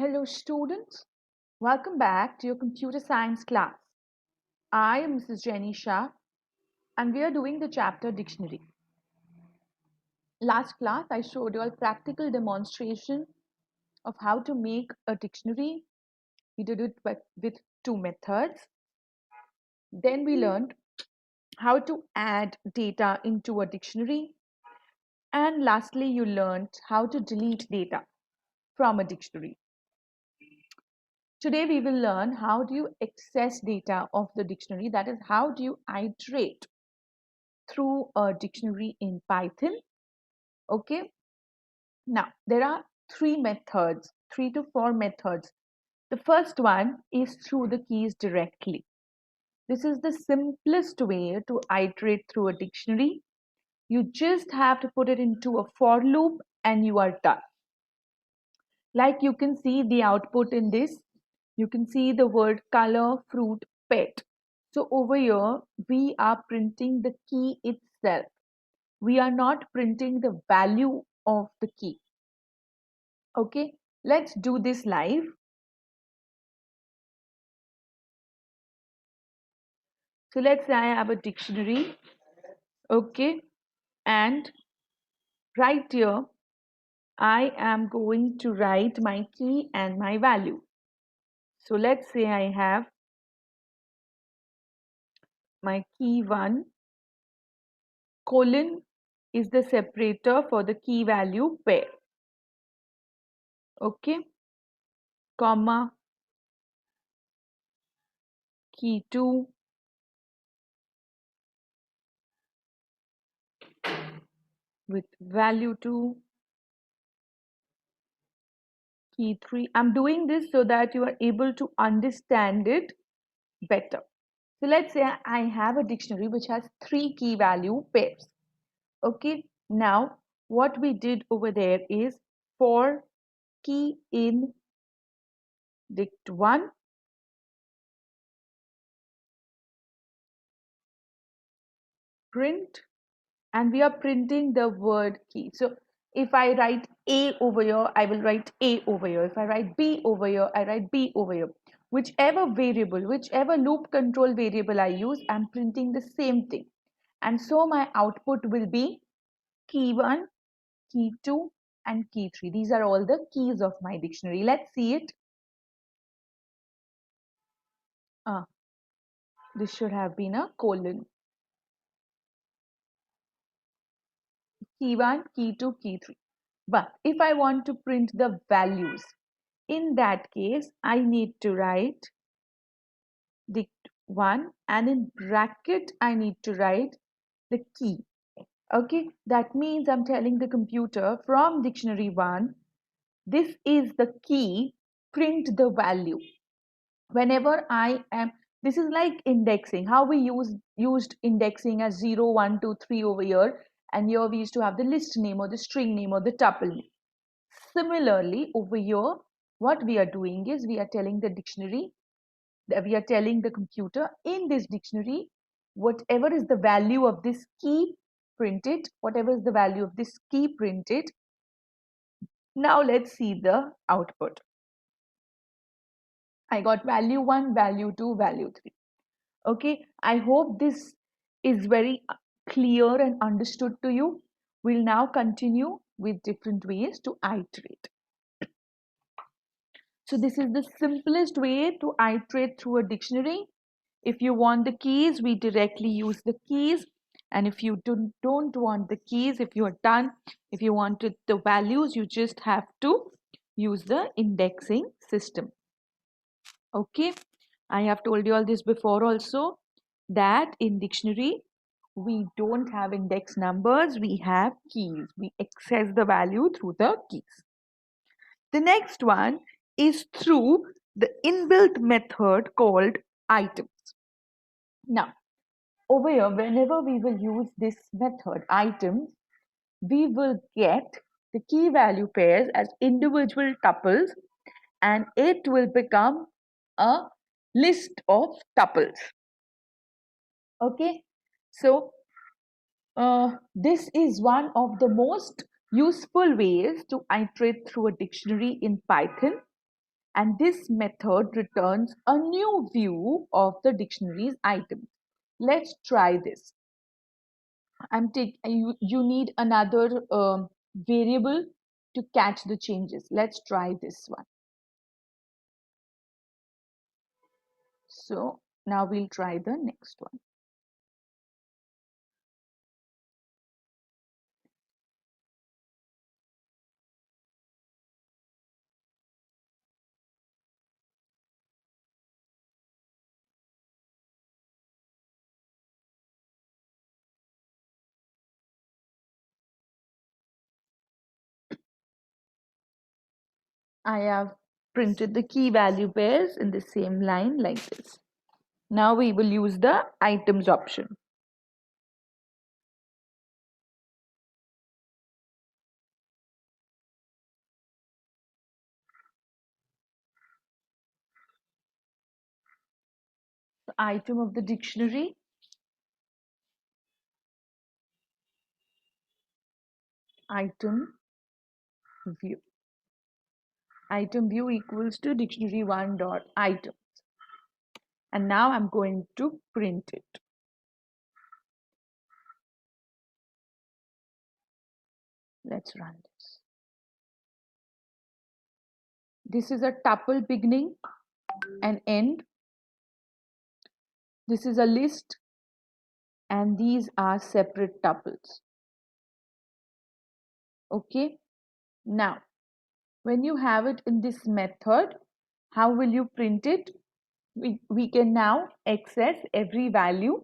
Hello students, welcome back to your computer science class. I am Mrs. Jenny Shah and we are doing the chapter dictionary. Last class I showed you all practical demonstration of how to make a dictionary. We did it with two methods. Then we learned how to add data into a dictionary. And lastly, you learned how to delete data from a dictionary. Today we will learn how do you access data of the dictionary, that is how do you iterate through a dictionary in Python. Okay, now there are three to four methods. The first one is through the keys directly. This is the simplest way to iterate through a dictionary. You just have to put it into a for loop and you are done. Like you can see the output in this. You can see the word color, fruit, pet. So over here, we are printing the key itself. We are not printing the value of the key. Okay, let's do this live. So let's say I have a dictionary. Okay, and right here, I am going to write my key and my value. So let's say I have my key 1, colon is the separator for the key value pair. Okay, comma, key 2, with value 2, key 3. I'm doing this so that you are able to understand it better. So let's say I have a dictionary which has 3 key value pairs. Okay, now what we did over there is for key in dict1, print, and we are printing the word key. So if I write A over here, I will write A over here. If I write B over here, I write B over here. Whichever variable, whichever loop control variable I use, I'm printing the same thing. And so my output will be key 1, key 2, and key 3. These are all the keys of my dictionary. Let's see it. This should have been a colon. Key 1, key 2, key 3. But if I want to print the values, in that case, I need to write dict1 and in bracket, I need to write the key. Okay, that means I'm telling the computer from dictionary 1, this is the key, print the value. Whenever I am, this is like indexing, how we used indexing as 0, 1, 2, 3 over here, and here we used to have the list name or the string name or the tuple name. Similarly, over here, what we are doing is we are telling the dictionary, we are telling the computer in this dictionary, whatever is the value of this key, print it. Whatever is the value of this key, print it. Now let's see the output. I got value 1, value 2, value 3. Okay, I hope this is very clear and understood to you. We'll now continue with different ways to iterate. So this is the simplest way to iterate through a dictionary. If you want the keys, we directly use the keys. And if you don't want the keys, if you are done, if you wanted the values, you just have to use the indexing system. Okay, I have told you all this before also, that in dictionary, we don't have index numbers, we have keys. We access the value through the keys. The next one is through the inbuilt method called items. Now, over here, whenever we will use this method, items, we will get the key value pairs as individual tuples and it will become a list of tuples. Okay, so this is one of the most useful ways to iterate through a dictionary in Python. and this method returns a new view of the dictionary's items. Let's try this. You need another variable to catch the changes. Let's try this one. So now we'll try the next one. I have printed the key value pairs in the same line like this. Now we will use the items option. The item of the dictionary, item view. Item view equals to dictionary1 dot item. And now I'm going to print it. Let's run this. This is a tuple beginning and end. This is a list, and these are separate tuples. Okay. Now, when you have it in this method, how will you print it? We can now access every value,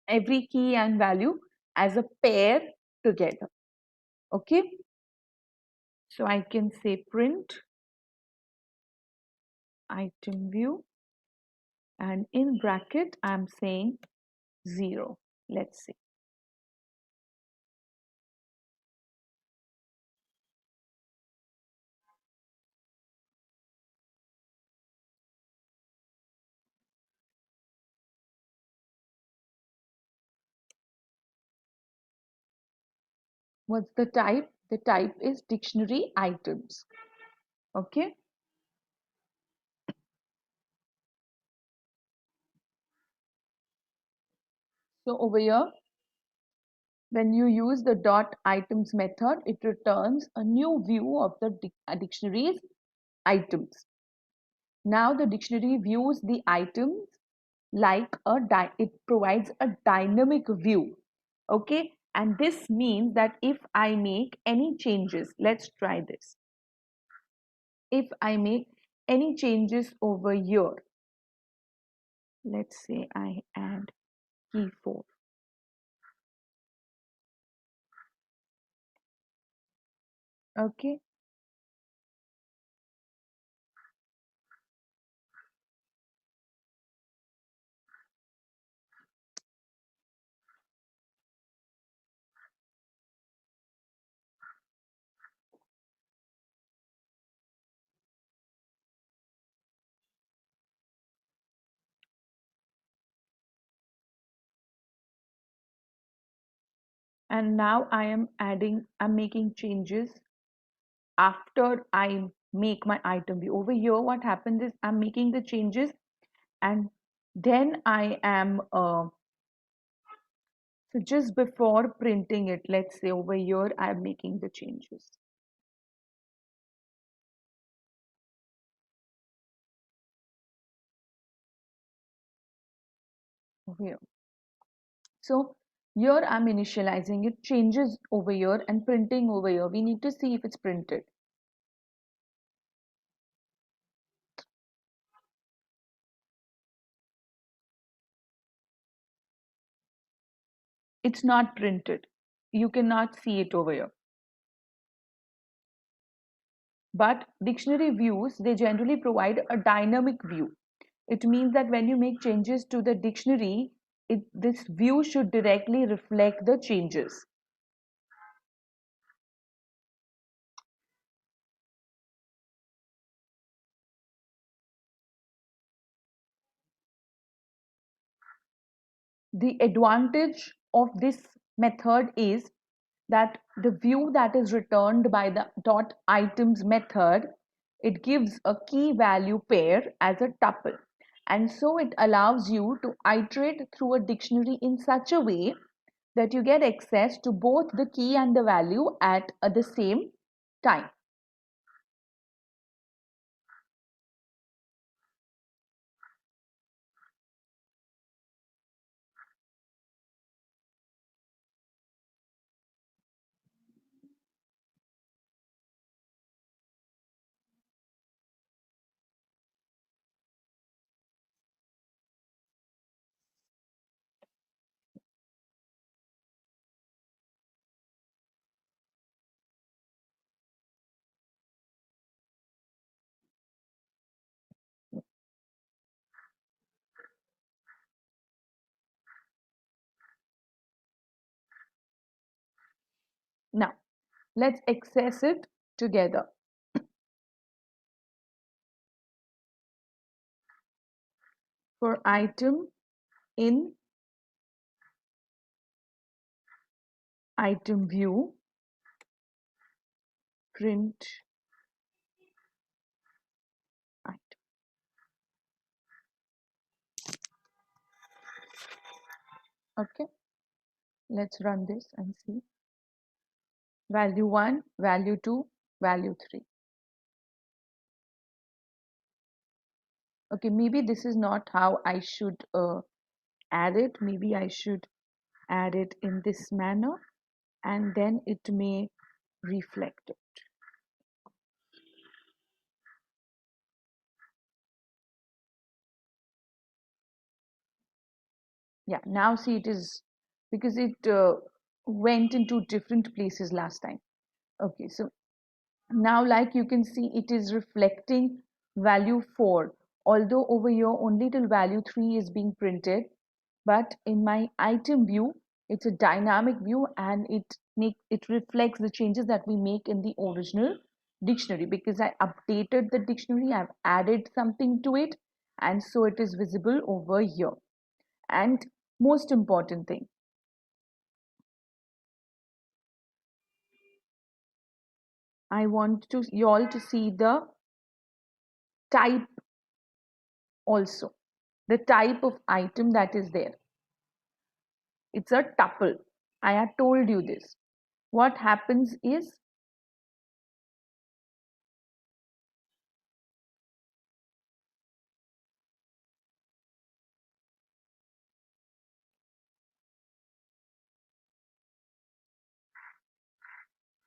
every key and value as a pair together. Okay. So I can say print item view, and in bracket I'm saying 0. Let's see. What's the type? The type is dictionary items. Okay. So over here, when you use the dot items method, it returns a new view of the dictionary's items. Now the dictionary views the items like it provides a dynamic view. Okay. And this means that if I make any changes, let's try this. If I make any changes over here, let's say I add key 4. Okay. And now I'm making changes after I make my item view. Over here, what happens is I'm making the changes, and then I am so just before printing it, let's say over here, I'm making the changes. Over here. So here I'm initializing it, changes over here and printing over here. We need to see if it's printed. It's not printed. You cannot see it over here. But dictionary views, they generally provide a dynamic view. It means that when you make changes to the dictionary, this view should directly reflect the changes. The advantage of this method is that the view that is returned by the dot items method It gives a key value pair as a tuple. And so it allows you to iterate through a dictionary in such a way that you get access to both the key and the value at the same time. Now, let's access it together. For item in item view, print item. Okay, let's run this and see. Value 1, value 2, value 3. Okay, maybe this is not how I should add it. Maybe I should add it in this manner, and then it may reflect it. Yeah, now see, it is because it went into different places last time. Okay, so now like you can see, it is reflecting value 4, although over here only till value 3 is being printed. But in my item view, it's a dynamic view, and it reflects the changes that we make in the original dictionary, because I updated the dictionary, I've added something to it, and so it is visible over here. And most important thing, I want to you all to see the type also, the type of item that is there. It's a tuple. I had told you this. What happens is,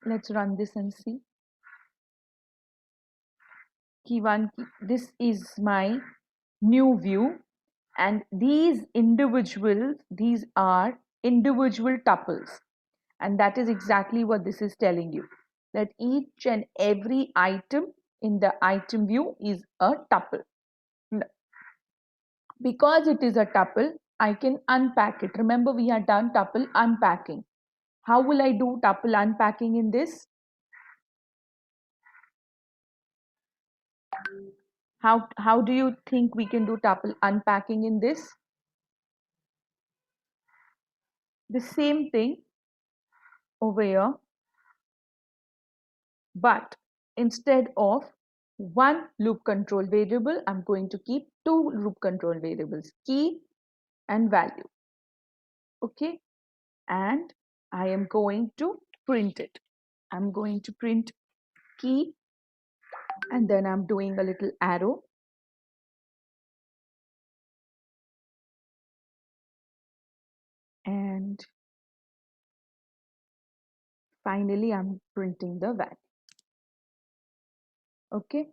let's run this and see. Key 1, this is my new view, and these are individual tuples, and that is exactly what this is telling you, that each and every item in the item view is a tuple. Because it is a tuple, I can unpack it. Remember, we had done tuple unpacking. How will I do tuple unpacking in this? How do you think we can do tuple unpacking in this? The same thing over here, but instead of one loop control variable, I'm going to keep two loop control variables, key and value. Okay, and I am going to print it. I'm going to print key, and then I'm doing a little arrow. And finally, I'm printing the value. Okay,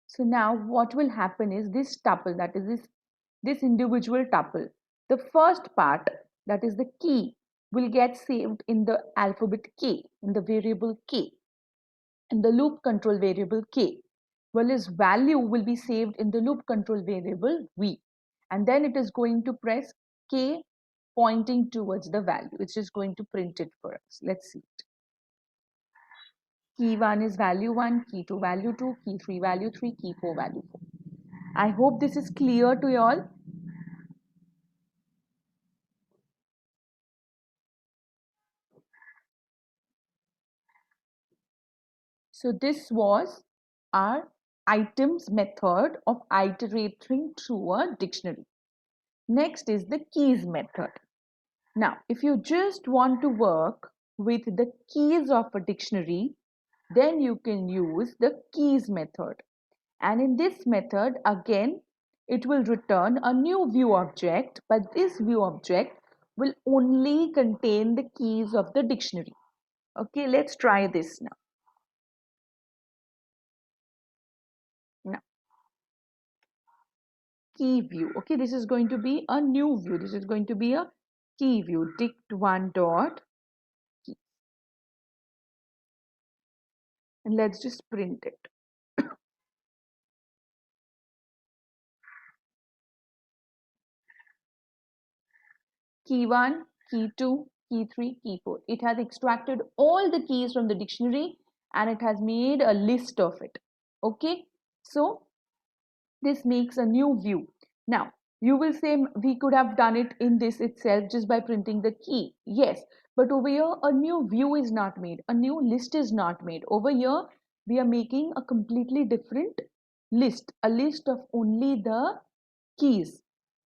so now what will happen is this tuple, that is this individual tuple, the first part, that is the key, will get saved in the alphabet K, in the variable K, in the loop control variable K. Well, its value will be saved in the loop control variable V, and then it is going to press K pointing towards the value. It's just going to print it for us. Let's see it. Key 1 is value 1, key 2 value 2, key 3 value 3, key 4 value 4. I hope this is clear to you all. So this was our items method of iterating through a dictionary. Next is the keys method. Now, if you just want to work with the keys of a dictionary, then you can use the keys method. And in this method, again, it will return a new view object, but this view object will only contain the keys of the dictionary. Okay, let's try this now. Now, key view. Okay, this is going to be a new view. This is going to be a key view. Dict1 dot key. And let's just print it. Key 1, key 2, key 3, key 4. It has extracted all the keys from the dictionary and it has made a list of it. Okay, so this makes a new view. Now, you will say we could have done it in this itself just by printing the key. Yes, but over here a new view is not made. A new list is not made. Over here we are making a completely different list. A list of only the keys.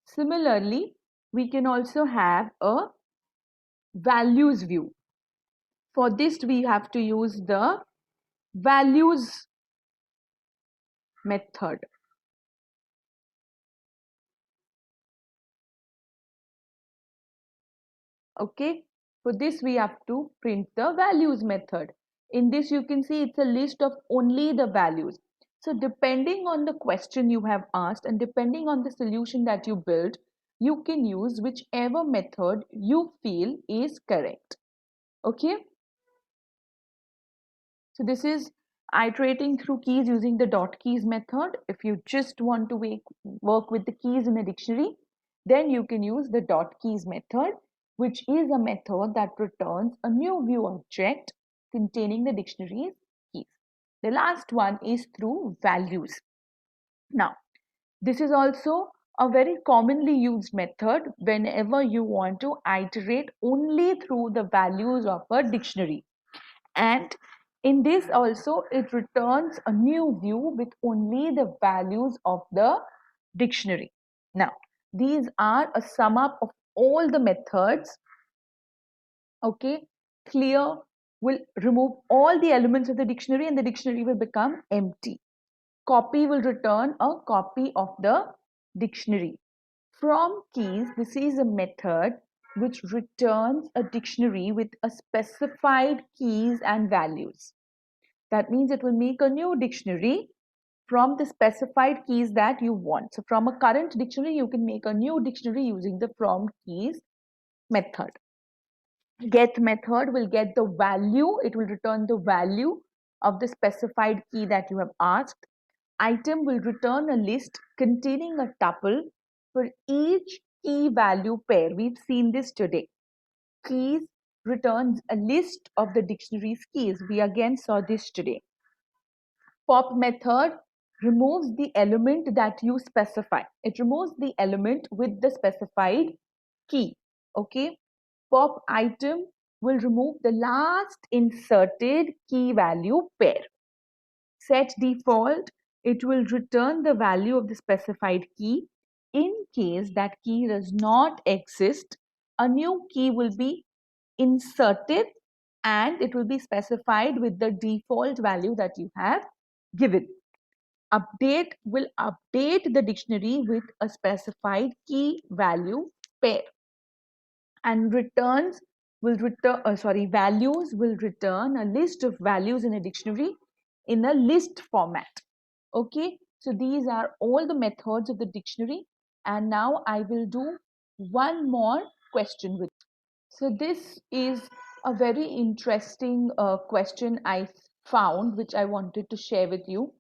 Similarly, we can also have a values view. For this, we have to use the values method. Okay, for this, we have to print the values method. In this, you can see it's a list of only the values. So, depending on the question you have asked and depending on the solution that you build, you can use whichever method you feel is correct. Okay. So this is iterating through keys using the dot keys method. If you just want to work with the keys in a dictionary, then you can use the dot keys method, which is a method that returns a new view object containing the dictionary's keys. The last one is through values. Now, this is also a very commonly used method whenever you want to iterate only through the values of a dictionary. And in this also, it returns a new view with only the values of the dictionary. Now, these are a sum up of all the methods. Okay, clear will remove all the elements of the dictionary and the dictionary will become empty. Copy will return a copy of the dictionary. From keys, this is a method which returns a dictionary with a specified keys and values. That means it will make a new dictionary from the specified keys that you want. So from a current dictionary, you can make a new dictionary using the from keys method. Get method will get the value. It will return the value of the specified key that you have asked. Item will return a list containing a tuple for each key value pair. We've seen this today. Keys returns a list of the dictionary's keys. We again saw this today. Pop method removes the element that you specify. It removes the element with the specified key. Okay. Pop item will remove the last inserted key value pair. Set default, it will return the value of the specified key. In case that key does not exist, a new key will be inserted and it will be specified with the default value that you have given. Update will update the dictionary with a specified key value pair. And returns will return, values will return a list of values in a dictionary in a list format. Okay, so these are all the methods of the dictionary. And now I will do one more question with. So this is a very interesting question I found, which I wanted to share with you.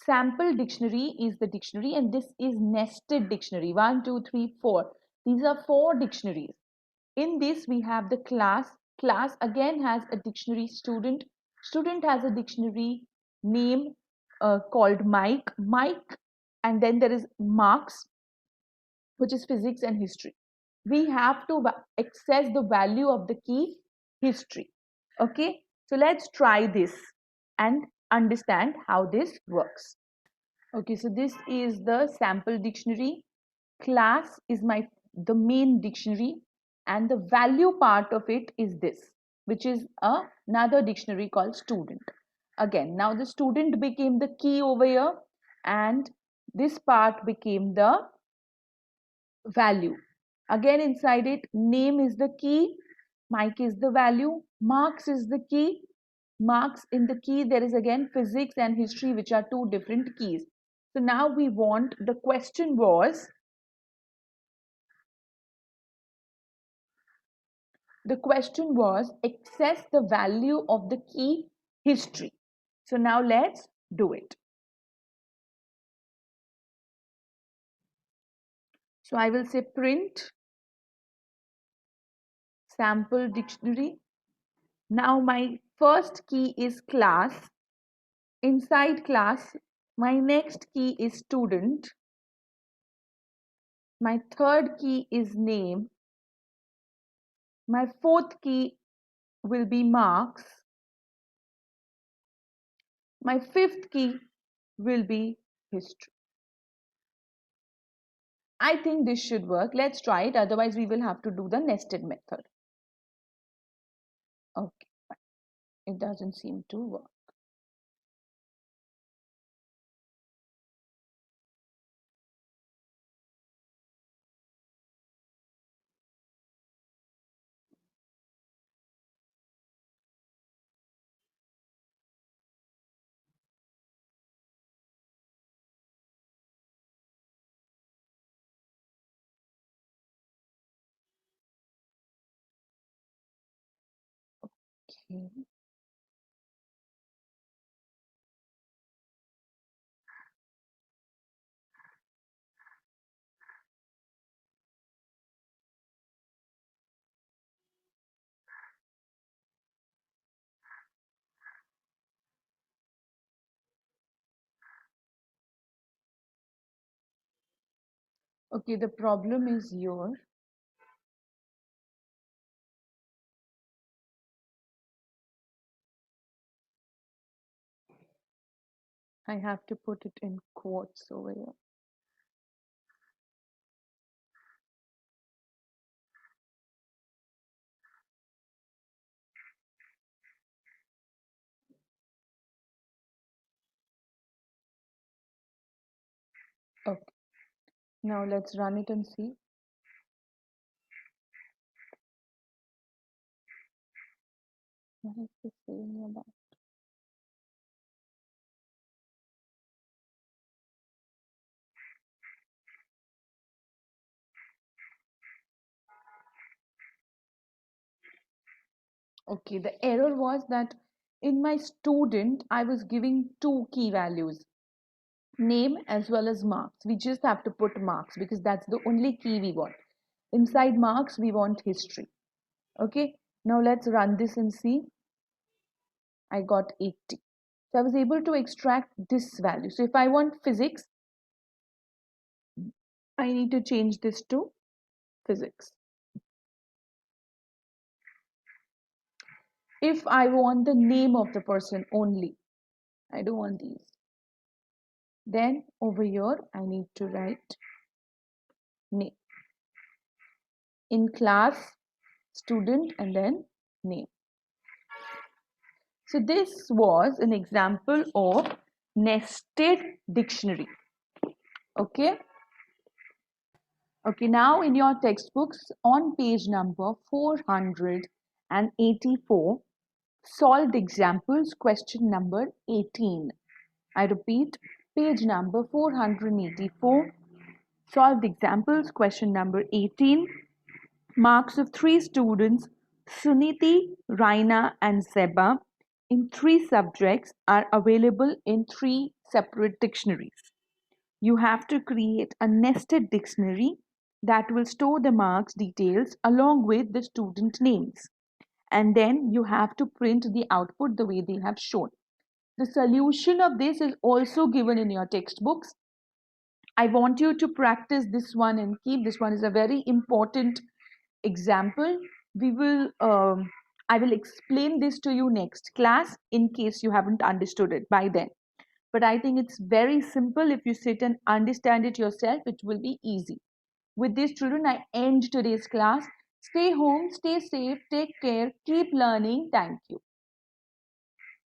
Sample dictionary is the dictionary, and this is nested dictionary. 1, 2, 3, 4. These are 4 dictionaries. In this, we have the class. Class again has a dictionary student. Student has a dictionary name called Mike. Mike, and then there is marks, which is physics and history. We have to access the value of the key history. Okay, so let's try this and understand how this works. Okay, so this is the sample dictionary. Class is the main dictionary, and the value part of it is this, which is another dictionary called student. Again, now the student became the key over here, and this part became the value. Again, inside it, name is the key, Mike is the value, marks is the key. Marks in the key, there is again physics and history, which are two different keys. So now we want, the question was, access the value of the key history. So now let's do it. So I will say print sample dictionary. Now my first key is class. Inside class, my next key is student. My third key is name. My fourth key will be marks. My fifth key will be history. I think this should work. Let's try it. Otherwise, we will have to do the nested method. Okay, it doesn't seem to work. Okay. Okay, the problem is here. I have to put it in quotes over here. Okay, now let's run it and see. What is this saying about? Okay, the error was that in my student, I was giving two key values, name as well as marks. We just have to put marks because that's the only key we want. Inside marks, we want history. Okay, now let's run this and see. I got 80. So I was able to extract this value. So if I want physics, I need to change this to physics. If I want the name of the person only, I don't want these. Then over here, I need to write name. In class, student, and then name. So this was an example of nested dictionary. Okay. Okay, now in your textbooks on page number 484, solved examples question number 18. I repeat, page number 484, solved examples question number 18. Marks of three students, Suniti, Raina, and Zeba, in three subjects are available in three separate dictionaries. You have to create a nested dictionary that will store the marks details along with the student names. And then you have to print the output the way they have shown. The solution of this is also given in your textbooks. I want you to practice this one and keep this one is a very important example. We will I will explain this to you next class in case you haven't understood it by then. But I think it's very simple. If you sit and understand it yourself, it will be easy. With this, children, I end today's class. Stay home, stay safe, take care, keep learning. Thank you.